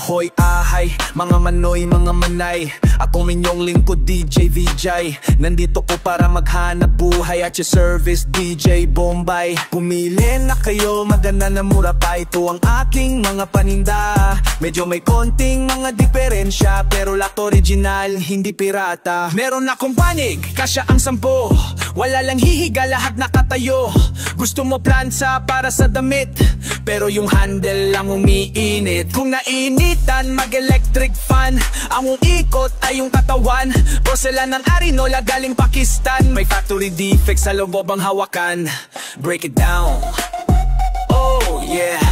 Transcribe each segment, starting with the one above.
Ahoy, ahay, mga manoy, mga manay. Ako inyong lingkod, DJ Vijay. Nandito ko para maghanap buhay at your service, DJ Bombay. Pumili na kayo, maganda na mura pa. Ito ang aking mga paninda. Medyo may konting mga diferensya, pero lahat original, hindi pirata. Meron akong panig, kasya ang 10. Wala lang hihiga, lahat nakatayo. Gusto mo plansa para sa damit, pero yung handle lang umiinit. Kung nainitan, mag-electric fan. Ang ikot ay yung katawan. Porcelain ng Arinola galing Pakistan. May factory defect sa loob ang hawakan. Break it down. Oh yeah.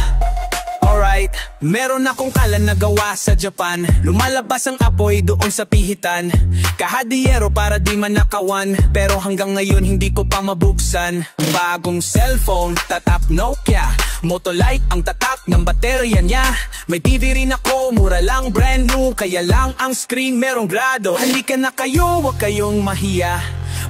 Alright, meron akong kalan na gawa sa Japan. Lumalabas ang apoy doon sa pihitan. Kahadiyero para di manakawan, pero hanggang ngayon hindi ko pa mabuksan. Bagong cellphone, tatak Nokia. Motolite ang tatak ng baterya niya. May TV rin ako, mura lang, brand new. Kaya lang ang screen merong grado. Halika na kayo, wag kayong mahiya.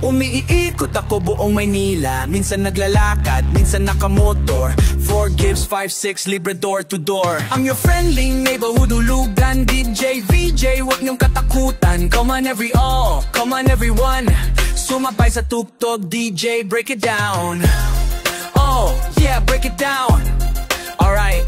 Umiikot ako buong Maynila. Minsan naglalakad, minsan nakamotor. 4 gives, 5, 6, libre door to door. I'm your friendly neighborhood hulugan, DJ VJ, wag niyong katakutan. Come on come on everyone. Sumabay sa tuktok, DJ, break it down. Oh yeah, break it down. Alright.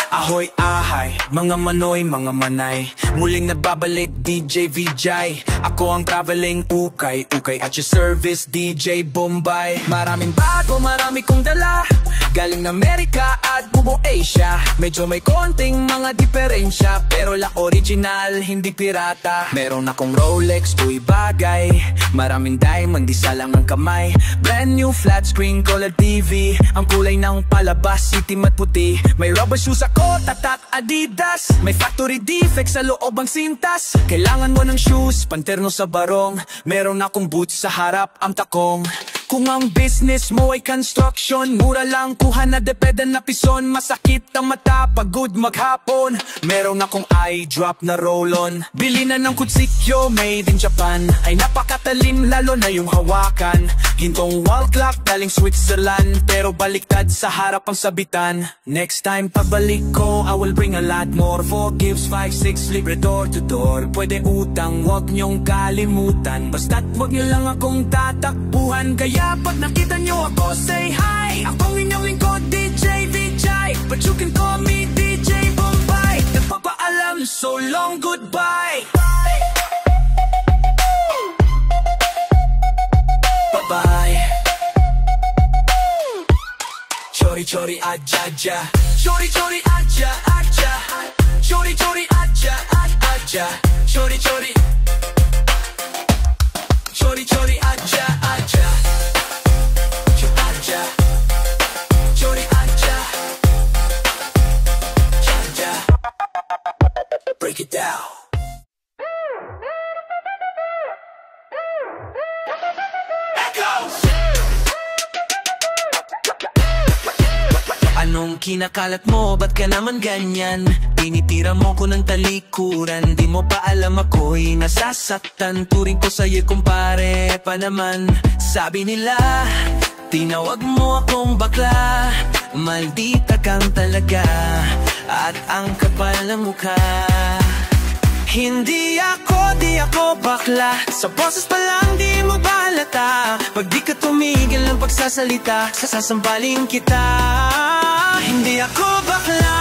Ahoy, ahay, mga manoy, mga manay. Muling nagbabalik, DJ Vijay. Ako ang traveling ukay at your service, DJ Bombay. Maraming bago, marami kong dala. Galing na Amerika at buong Asia. Medyo may konting mga diferensya, pero la original, hindi pirata. Meron akong Rolex, uy bagay. Maraming diamond, di salang ang kamay. Brand new flat screen color TV. Ang kulay ng palabas, itim at puti. May rubber shoes ako, tatak Adidas. May factory defect sa loob ang sintas. Kailangan mo ng shoes, panterno sa barong. Meron akong boots sa harap, ang takong. Kung ang business mo ay construction, mura lang kuha na depeda na pison. Masakit ang mata, pagod maghapon. Meron akong eye drop na roll-on. Bili na ng kutsikyo, made in Japan. Ay napakatalim, lalo na yung hawakan. Hintong wall clock, galing Switzerland. Pero baliktad sa harap ang sabitan. Next time pabalik ko, I will bring a lot more. 4 gives, 5, 6, libre door to door. Pwede utang, wag nyong kalimutan. Basta't wag nyo lang akong tatakbuhan. Kaya pag nakita nyo ako, say hi. Akong inyong lingkod, DJ Vijay, but you can call me DJ Bombay. Nagpapaalam, so long, goodbye. Bye-bye. Chori chori aja aja. Chori chori aja aja. Chori chori aja aja. Chori chori. Chori chori aja aja. Break it down. Anong kinakalat mo? Ba't ka naman ganyan? Tinitira mo ko ng talikuran. Di mo pa alam ako'y nasasaktan. Turing ko sa'yo kumpare pa naman. Sabi nila, tinawag mo akong bakla. Maldita kang talaga. At ang kapal na mukha. Hindi ako bakla. Sa boses pa lang di mo ba halata? Pag di ka tumigil ng pagsasalita, sasampaling kita. Hindi ako bakla.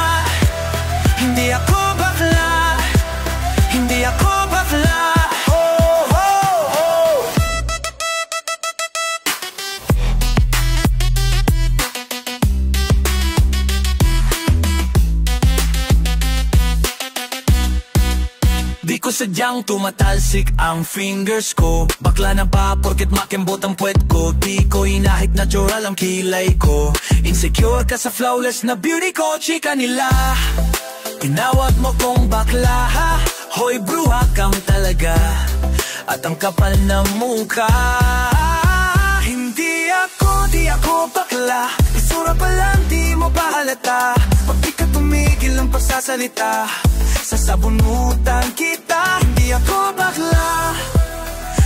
Hindi ako bakla. Hindi ako bakla. Di ko sadyang tumatalsik ang fingers ko. Bakla na ba porket makembot ang puwet ko? Di ko inahit natural ang kilay ko. Insecure ka sa flawless na beauty ko. Chika nila, tinawag mo kong bakla. Hoy bruha kang talaga. At ang kapal na mukha. Hindi ako bakla. Isura pa lang di mo pa halata. Pag di ka tumigil ng pagsasalita, sasabunutan kita. Hindi ako bakla.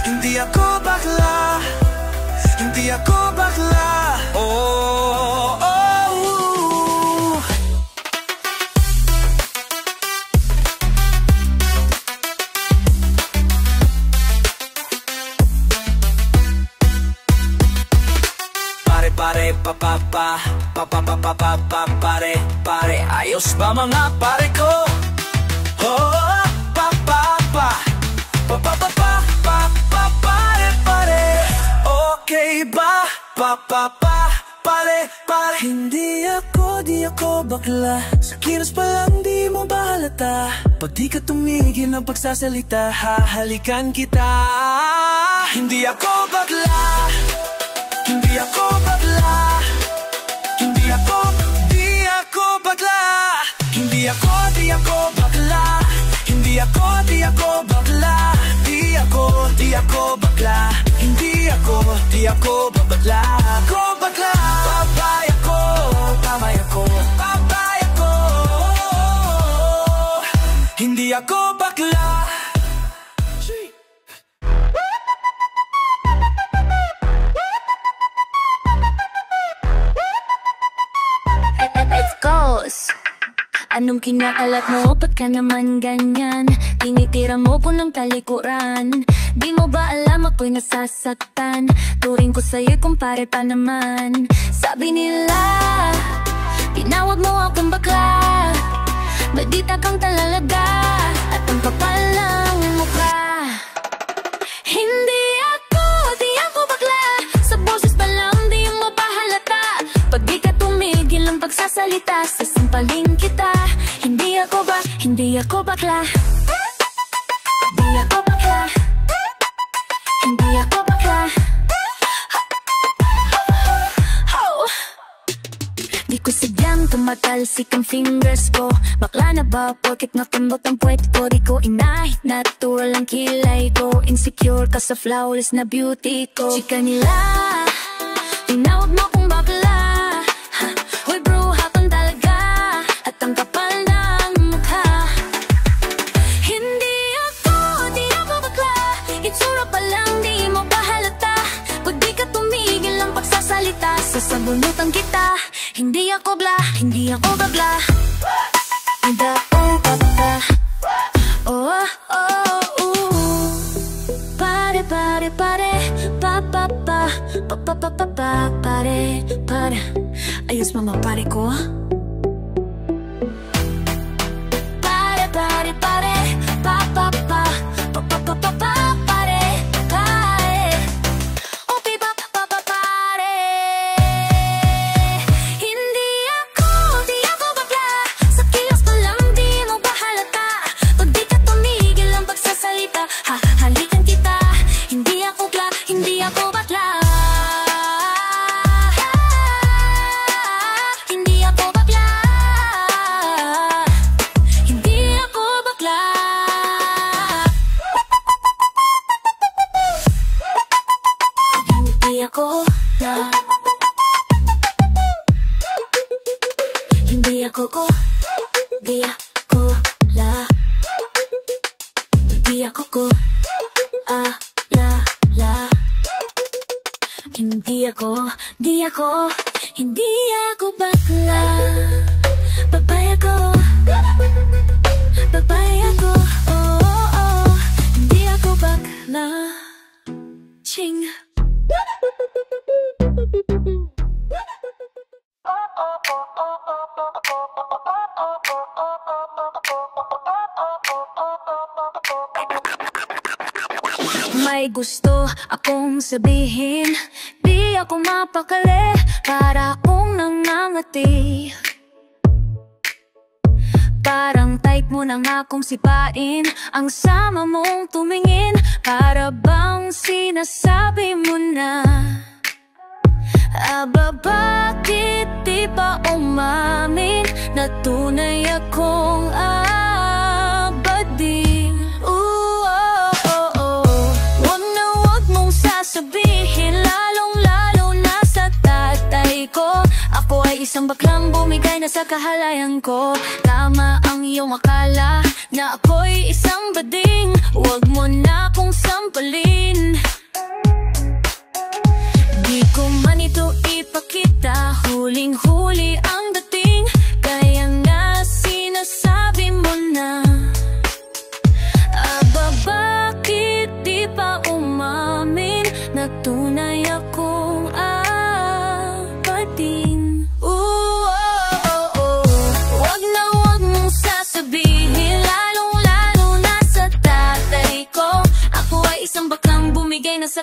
Hindi ako bakla. Hindi ako bakla. Oh, oh. Pare, pare, ayos ba mga pare ko? Oh, pare, pare, okay ba? Pare, pare. Hindi ako bakla. Sa kilos pa lang di mo ba halata? Pag di ka tumigil ng pagsasalita, hahalikan kita. Hindi ako bakla. Hindi ako bakla. Hindi ako bakla. Hindi ako bakla. Hindi ako bakla. Di ako bakla. Hindi ako bakla. Ako bakla. Babay ako. Hindi ako bakla. Let's go! Anong kinakalat mo? Ba't ka naman ganyan? Tinitira mo po ng talikuran. Di mo ba alam ako'y nasasaktan? Turing ko sa'yo'y kumpare pa naman. Sabi nila, tinawag mo akong bakla. Badita kang talalaga at ang kapal ng mukha. Hindi ako bakla. Sa boses pa lang di mo pa halata. Pag di ka tumigil ang pagsasalita, sasampalin kita. Hindi ako bakla. Hindi ako bakla. Hindi ako bakla. Di ko sadyang tumatalsik ang fingers ko. Bakla na ba porket nakambot ang puwet ko? Di ko inahit, natural ang kilay ko. Insecure ka sa flawless na beauty ko. Chika nila, tinawag mo kong bakla. Hoy bro, hapon talaga. At ang kapal ng mukha. Hindi ako bakla. Itsura pa lang di mo ba halata? Pag di ka tumigil ang pagsasalita, sasabunutan kita. Hindi ako bakla. Hindi ako bakla. Hindi ako bakla. Oh, oh, oh. Pare, pare, pare. Pare. Ayos mga pare ko. Pare, pare, pare. Pare. Okay, pare. Hindi ako bakla. Sa kilos pa lang di mo ba halata? Pag di ka tumigil ang pagsasalita, hahalikan kita. Hindi ako bakla. Hindi ako bakla. Hindi ako bakla. Hindi ako bakla. Hindi ako bakla. Hindi ako ko. Di ako la. Di ako ko. La. Hindi ako bakla. Babay ako. Oh. Hindi ako bakla. Ching. May gusto akong sabihin, di ako mapakali, para akong nangangati. Parang type mo na nga akong sipain, ang sama mong tumingin, para bang sinasabi mo na. Aba bakit di pa umamin na tunay akong abading? Wag mong sasabihin, lalong-lalo na sa tatay ko. Ako ay isang baklang bumigay na sa kahalayan ko. Tama ang iyong akala na ako'y isang bading. Huwag mo na akong sampalin. Di ko man ito ipakita, huling-huli ang dating. Kaya nga sinasabi mo na. Aba bakit di pa umamin na tunay akong abading?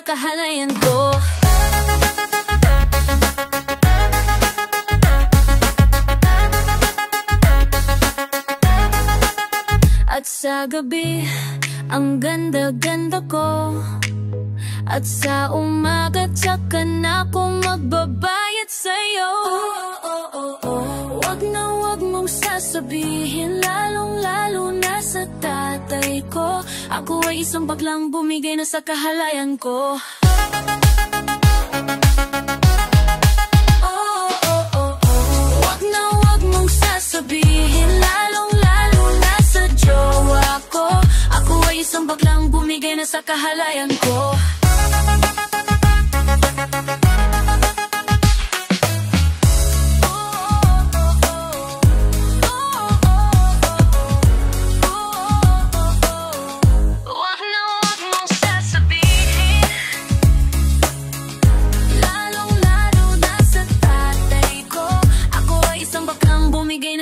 kahalayan ko. At sa gabi, ang ganda-ganda ko. At sa umaga, tsaka na ako magbabayad sa'yo. Wag na wag mong sasabihin, lalong-lalo na sa tatay ko. Ako ay isang baklang bumigay na sa kahalayan ko. Wag na wag mong sasabihin, lalong-lalo na sa jowa ko. Ako ay isang baklang bumigay na sa kahalayan ko.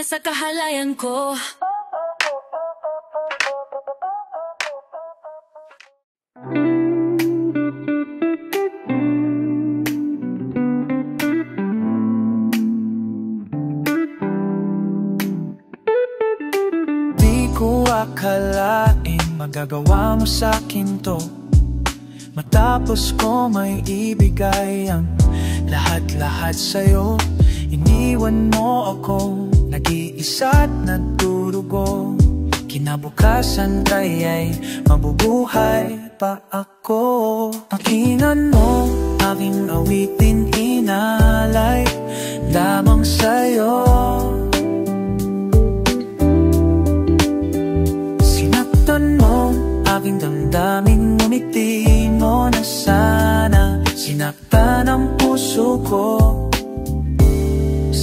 Sa kahalayan ko. Di ko akalain magagawa mo sa'kin to. Matapos ko may ibigay ang lahat-lahat sa'yo. Iniwan mo ako nag-iisa't nagdurugo. Kinabukasan ay mabubuhay pa ako. Pakinggan mo aking awitin, inalay lamang sa'yo. Sinaktan mo aking damdamin, ngumiti mo na sana. Sinaktan ang puso ko.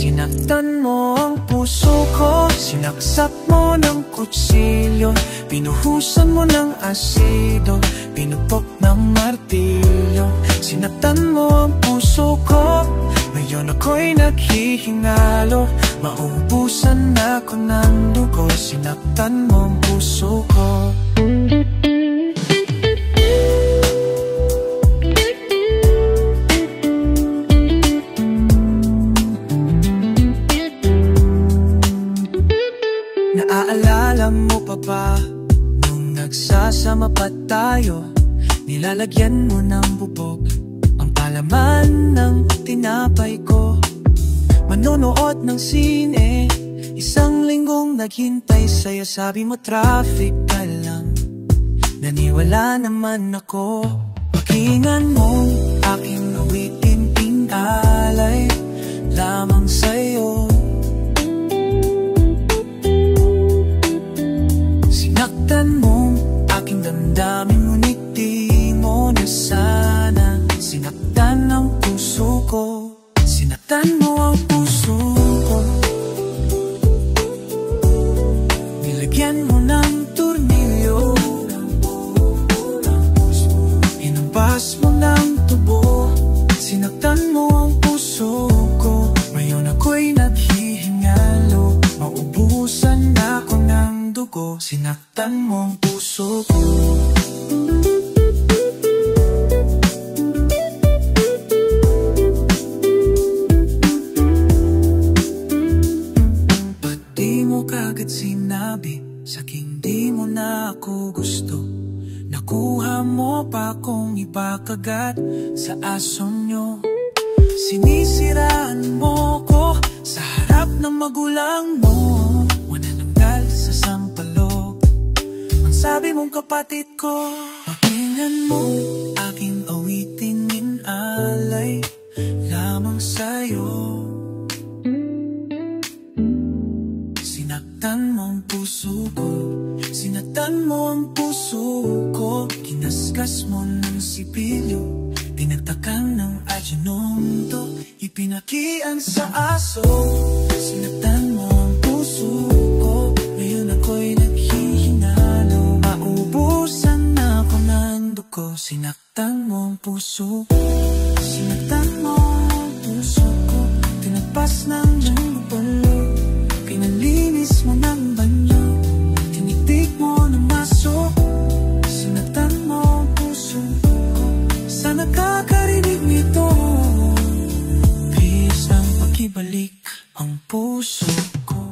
Sinaktan mo ang puso ko. Sinaksak mo ng kutsilyo. Pinuhusan mo ng asido. Pinupok ng martilyo. Sinaktan mo ang puso ko. Ngayon ako'y naghihingalo. Maubusan ako ng dugo. Sinaktan mo ang puso ko. Naaalala mo pa ba nung nagsasama pa tayo? Nilalagyan mo ng bubog ang palaman ng tinapay ko. Manonood ng sine, isang linggong naghintay sa'yo. Sabi mo traffic ka lang, naniwala naman ako. Pakinggan mo aking awitin, inalay lamang sa'yo. Sinaktan mo aking damdamin, ngunit di mo na sana. Sinaktan ang puso ko. Sinaktan mo ang puso ko. Nilagyan mo ng tornilyo. Hinampas mo ng tubo. Sinaktan mo ang puso ko. Ngayon ako'y naghihingalo. Maubusan ako ng dugo. Sinaktan mo ang puso ko. Ba't di mo kagad sinabi sa'king di mo na ako gusto? Nakuha mo pa kong ipakagat sa aso nyo. Sinisiraan mo ko sa harap ng magulang mo. Manananggal sa sampalok ang sabi mong kapatid ko. Pakinggan mo aking awitin, inalay lamang sa'yo. Sinaktan mo ang puso ko. Sinaktan mo ang puso ko. Kinaskas mo ng sipilyo. Pinagtakan ng adjunomto. Ipinakian sa aso. Sinaktan mo ang puso ko. Ngayon ako'y naghihinalo. Maubusan ako ng dugo. Sinaktan mo ang puso ko. Sinaktan mo ang puso ko. Tinagpas ng balo. Pinalinis mo ng banyo. Tiniktik mo ng maso. Sinaktan mo ang puso ko. Sana nakakarinig nito. Pisang pakibalik ang puso ko.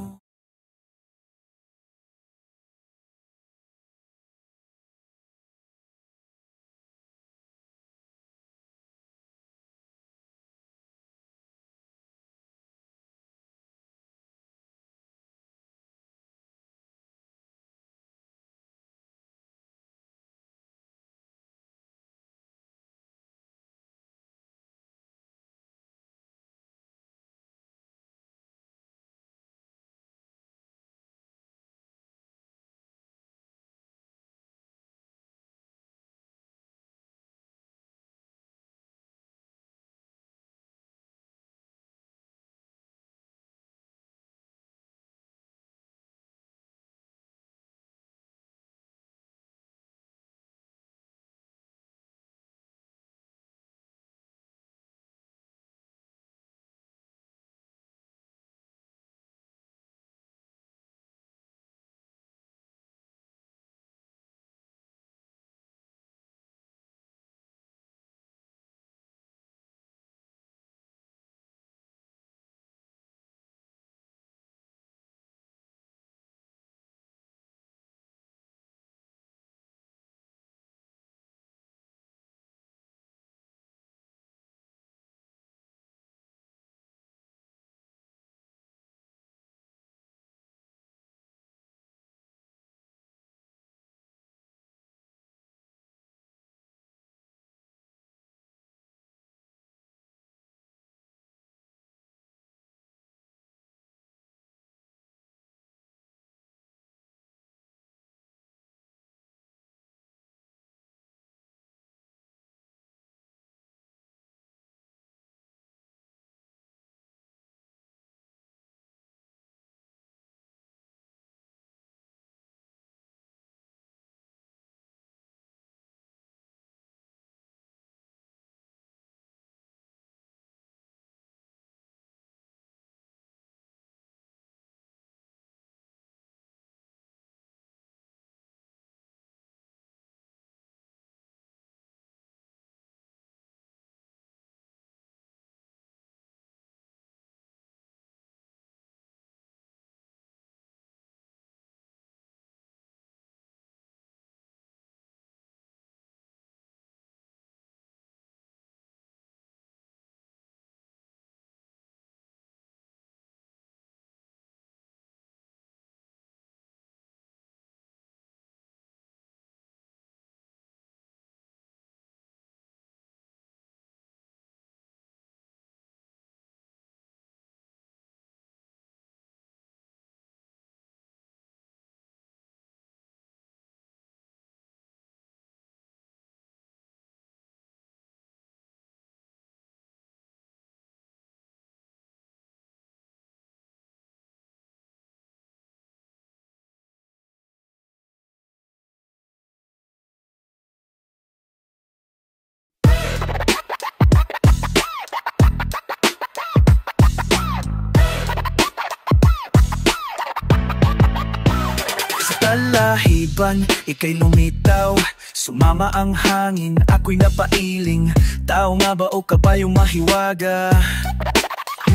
Alahiban, ika'y lumitaw. Sumama ang hangin, ako'y napailing. Tao nga ba o kabayong mahiwaga?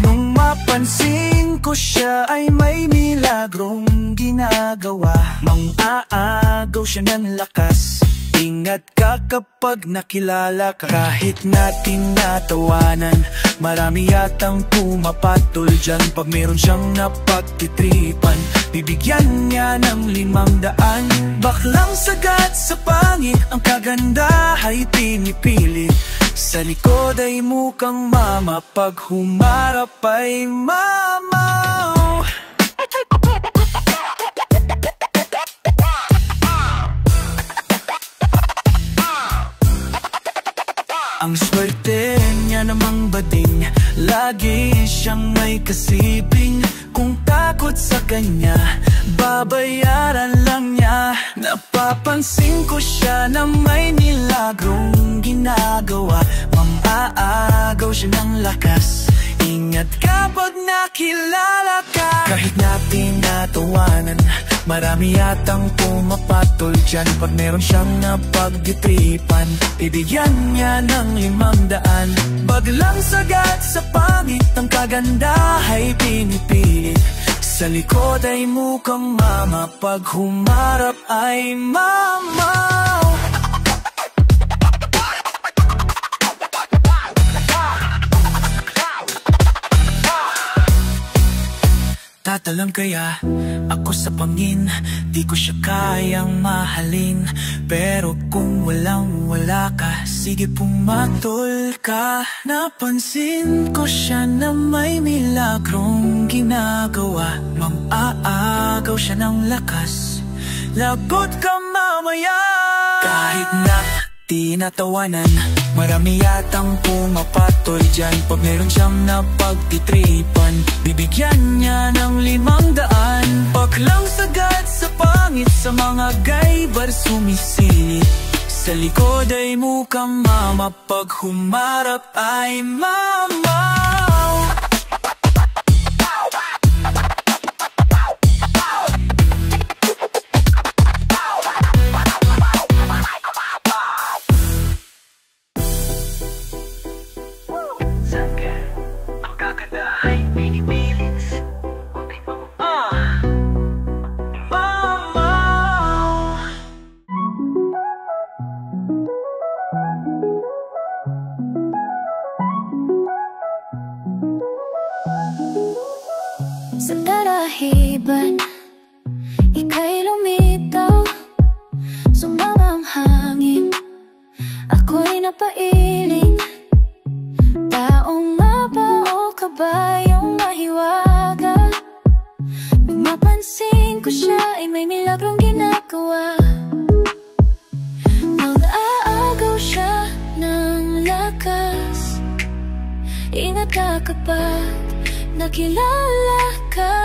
Nung mapansin ko siya ay may milagrong ginagawa. Mang-aagaw siya ng lakas. Ingat ka kapag nakilala ka. Kahit na tinatawanan, marami yatang pumapatol dyan. Pag meron siyang napagtitripan, bibigyan niya ng 500. Baklang sagat sa pangit, ang kaganda ay pinipilit. Sa likod ay mukhang mama, pag humarap ay mamaw. Ang swerte niya namang bading, lagi siyang may kasiping. Kung takot sa kanya, babayaran lang niya. Napapansin ko siya na may nilagrong ginagawa. Mang-aagaw siya ng lakas. Ingat kapag nakilala ka. Kahit na tinatawanan, marami yatang pumapatol dyan. Pag meron siyang napagditripan, bibigyan niya ng 500. Baglang sagat sa pangit, ang kaganda ay pinipilit. Sa likod ay mukhang mama, pag humarap ay mamaw. Tatalang kaya ako sa pangin, di ko siya kayang mahalin. Pero kung walang-wala ka, sige pumatol ka. Napansin ko siya na may milagrong ginagawa. Mang-aagaw siya ng lakas, lagot ka mamaya. Kahit na tinatawanan, marami yatang pumapatol dyan. Pag meron siyang napagtitripan, bibigyan niya ng 500. Baklang sagat sa pangit, sa mga gaybar sumisilip. Sa likod ay mukhang mama, pag humarap ay mamaw. Sa darahiban, ika'y lumitaw. Sumama ang hangin, ako'y napailing. Taong nga ba o kabayong mahiwaga? Nung mapansin ko siya ay may milagrong ginagawa. Mag-aagaw siya ng lakas. Ingat ka kapag nakilala ka.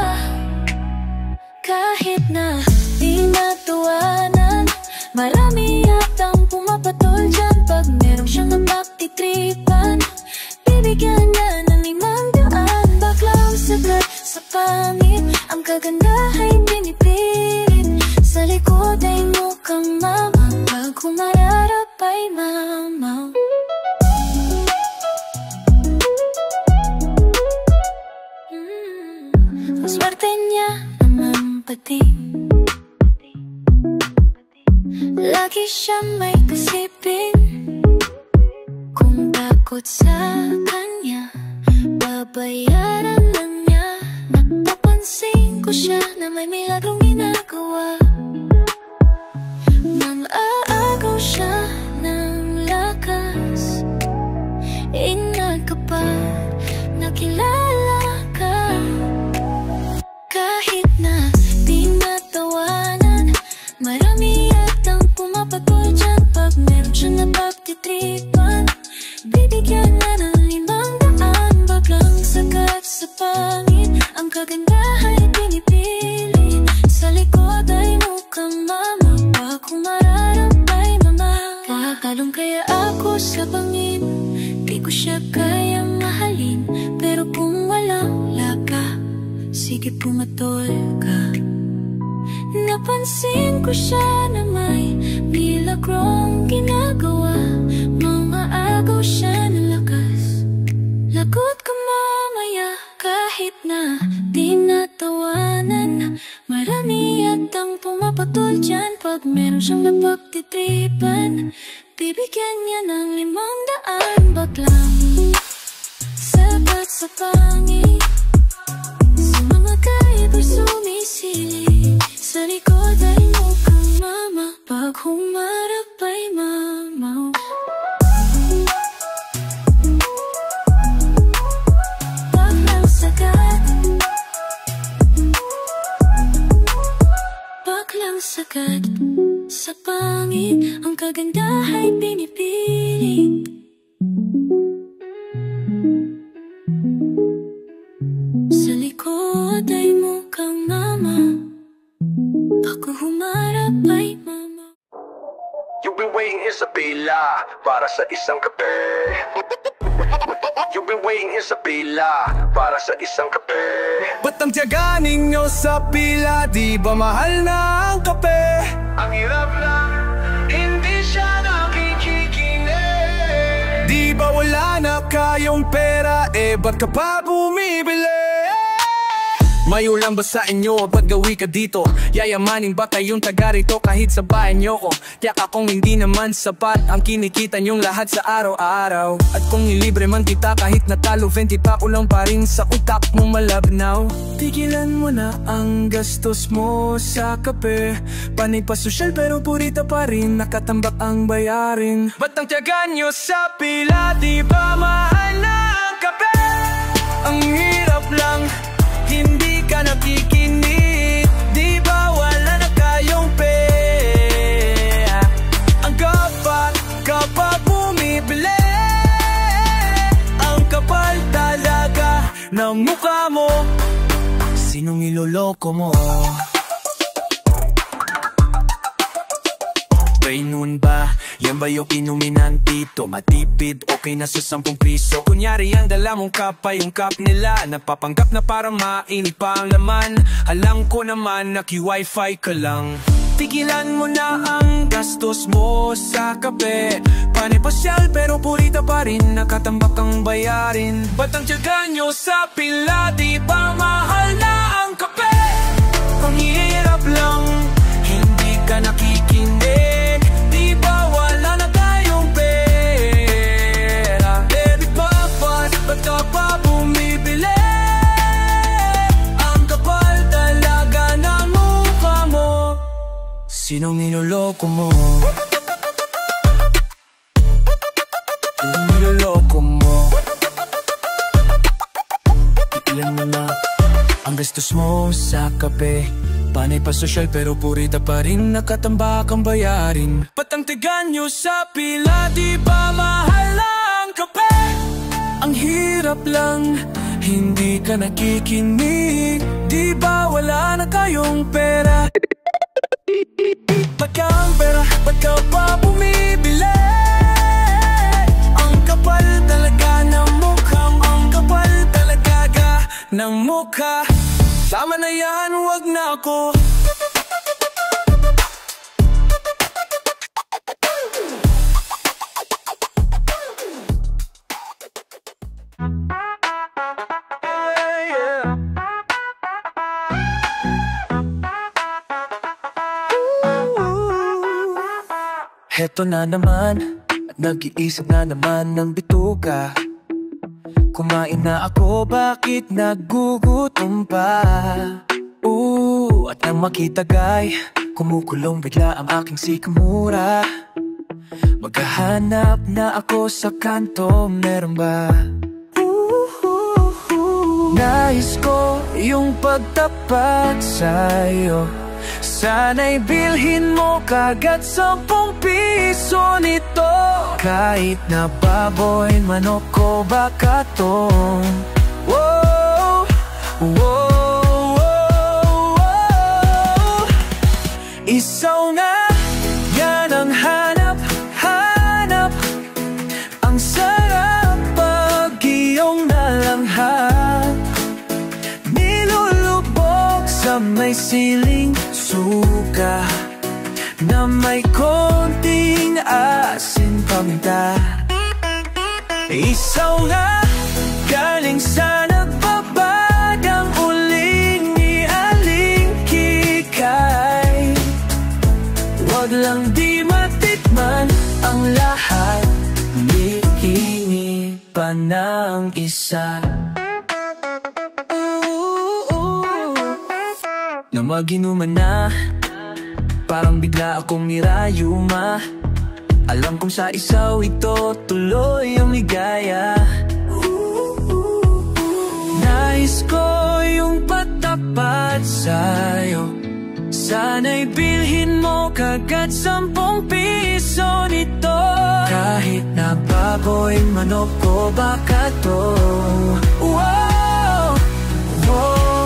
Kahit na di natuwanan, marami yatang pumapatol dyan. Pag meron siyang napagtitripan, bibigyan niya ng 500. Baklang sagat sa pangit, ang kaganda ay pinipilit. Sa likod ay mukhang mama, pag humarap ay mamaw. Swerte niya naman pati, lagi siya may kasipin. Kung takot sa kanya, babayaran lang niya. Napapansin ko siya na may milagrong ginagawa. Mang-aagaw siya ng lakas. Ingat kapag nakilala ka. Kahit na di natawanan, marami yatang pumapatol dyan. Pag meron siyang napagtitripan, bibigyan na ng 500. Baklang sagat sa pangit, ang kaganda ay pinipili. Sa likod ay mukhang mama, pag humarap ay mama. Kakalong kaya ako sa pangin, di ko siya kayang mahalin. Pero kung walang laka, sige pumatol ka. Napansin ko siya na may milagrong ginagawa. Mang-aagaw siya ng lakas, lagot ka mamaya. Kahit na di natawanan, marami yatang pumapatol dyan. Pag meron siyang napagtitripan, bibigyan niya ng 500. Baklang sagat sa pangit, sa mga kaibar sumisili. Sa likod ay mukhang mama, pag humarap ay mamaw. Baklang sagat, baklang sagat sa pangit, ang kaganda ay pinipili. Sa likod ay mukhang mama, pag humarap ay mama. You've been waiting Isabela para sa isang kape. You've been waiting waiting sa pila para sa isang kape. Ba't ang tiyaga ninyo sa pila? Di ba mahal na ang kape? Ang hirap lang, hindi siya nakikikinig. Di ba wala na kayong pera? Ba't ka pa bumibili? May ulam ba sa inyo? Ba't gawi ka dito? Yayamanin ba kayong taga rito kahit sa bahay nyo ko? Tiyak akong hindi naman sapat ang kinikita nyong lahat sa araw-araw. At kung ilibre man kita kahit natalo 20 pa kulang pa rin sa utak mong malabnaw. Tigilan mo na ang gastos mo sa kape. Panay pa sosyal pero purita pa rin, nakatambak ang bayarin. Ba't ang tiyaga nyo sa pila? Di ba mahal na ang kape? Ang hirap lang, hindi ka nakikinig. Di ba wala na kayong pera? Ang kapag bumibili, ang kapal talaga ng mukha mo. Sinong iloloko mo? Noon ba? Yan ba yung inumin ng tito? Matipid, okay na sa 10 piso. Kunyari ang dala mong cup ay yung cup nila. Napapanggap na para mainit pa ang laman. Alam ko naman na ki-wifi ka lang. Tigilan mo na ang gastos mo sa kape. Panay pasyal pero purita pa rin, nakatambak ang bayarin. Ba't ang tiyaga nyo sa pila? Di ba mahal na ang kape? Ang hirap lang, hindi ka nakikinig. Ba't ka pa bumibili? Ang kapal talaga ng mukha mo. Sinong niloloko mo? Sinong niloloko mo? Tigilan mo na ang gastos mo sa kape. Panay pa sosyal pero purita pa rin, nakatambak ang bayarin. Ba't ang tiga nyo sa pila? Di ba mahal na ang kape? Ang hirap lang, hindi ka nakikinig. Di ba wala na kayong pera? Ba't ka ang pera? Ba't ka pa bumibili? Ang kapal talaga ng mukha. Ang kapal talaga ng mukha. Tama na yan, wag na ako. Heto na naman, at nag-iisip na naman ng bituka. Kumain na ako, bakit nagugutom pa? At nang makita guy, kumukulong bigla ang aking sikamura. Maghahanap na ako sa kanto, meron ba? Nais ko yung pagtapat sa'yo. Sana'y bilhin mo kagad 10 piso nito. Kahit na baboy, manok ko baka tong. Wow, wow, wow, wow. Isaw nga, yan ang hanap-hanap. Ang sarap pag iyong nalanghap. Nilulubog sa may siling suka na may konting asin paminta. Isaw nga, galing sa nagbabadang uling ni Aling Kikay. Wag lang di matikman ang lahat, hihingi pa ng isa. Na maginuman na, parang bigla akong nirayuma. Alam kong sa isaw ito tuloy ang ligaya. Nais ko yung patapat sa'yo. Sana'y bilhin mo kagad 10 piso nito. Kahit na baboy, manok ko baka to. Wow, wow.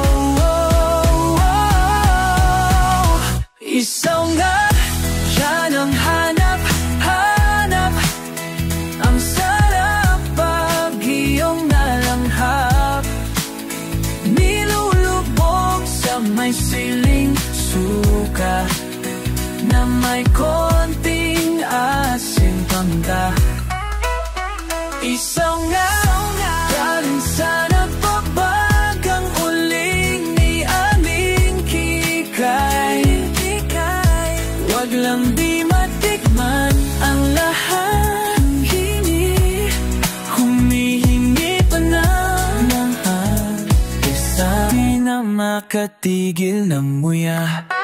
Isaw nga, yan ang hanap-hanap. Ang sarap pag iyong nalanghap. may konting asin pangda. Isaw nga galing sa nagbabagang uling ni aming kikay. Wag lang di matikman ang lahat. Humihingi pa ng lahat. Isa di na makatigil ng muya.